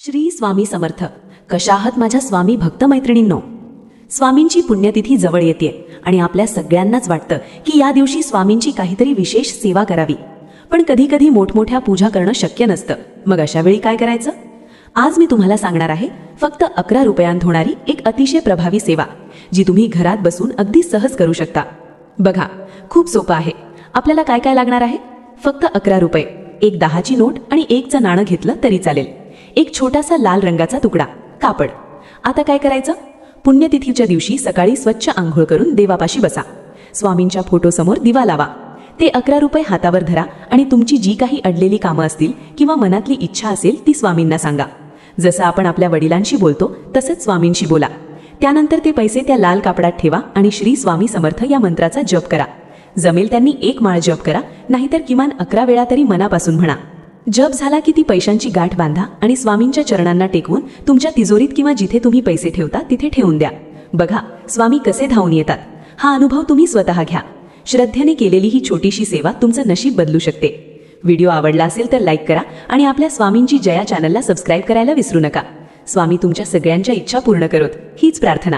श्री स्वामी समर्थ. कशा आहात माझ्या स्वामी भक्त मैत्रिणींनो. स्वामींची पुण्यतिथी जवळ येते आणि आपल्या सगळ्यांनाच वाटतं की या दिवशी स्वामींची काहीतरी विशेष सेवा करावी. पण कधी कधी मोठमोठ्या पूजा करणं शक्य नसतं. मग अशा वेळी काय करायचं? आज मी तुम्हाला सांगणार आहे फक्त 11 रुपयांत होणारी एक अतिशय प्रभावी सेवा, जी तुम्ही घरात बसून अगदी सहज करू शकता. बघा, खूप सोपं आहे. आपल्याला काय काय लागणार आहे? फक्त 11 रुपये, एक 10ची नोट आणि 1चं नाणं घेतलं तरी चालेल. एक छोटासा लाल रंगाचा तुकडा, कापड. आता काय करायचं? पुण्यतिथीच्या दिवशी सकाळी स्वच्छ आंघोळ करून देवापाशी बसा. स्वामींच्या फोटोसमोर दिवा लावा. ते 11 रुपये हातावर धरा आणि तुमची जी काही अडलेली कामं असतील किंवा मनातली इच्छा असेल ती स्वामींना सांगा. जसं आपण आपल्या वडिलांशी बोलतो तसंच स्वामींशी बोला. त्यानंतर ते पैसे त्या लाल कापडात ठेवा आणि श्री स्वामी समर्थ या मंत्राचा जप करा. जमेल त्यांनी 1 माळ जप करा, नाहीतर किमान 11 वेळा तरी मनापासून म्हणा. जप झाला की ती पैशांची गाठ बांधा आणि स्वामींच्या चरणांना टेकवून तुमच्या तिजोरीत किंवा जिथे तुम्ही पैसे ठेवता तिथे ठेवून द्या. बघा, स्वामी कसे धावून येतात. हा अनुभव तुम्ही स्वतः घ्या. श्रद्धेने केलेली ही छोटीशी सेवा तुमचं नशीब बदलू शकते. व्हिडिओ आवडला असेल तर लाईक करा आणि आपल्या स्वामींची जया चॅनलला सबस्क्राईब करायला विसरू नका. स्वामी तुमच्या सगळ्यांच्या इच्छा पूर्ण करोत, हीच प्रार्थना.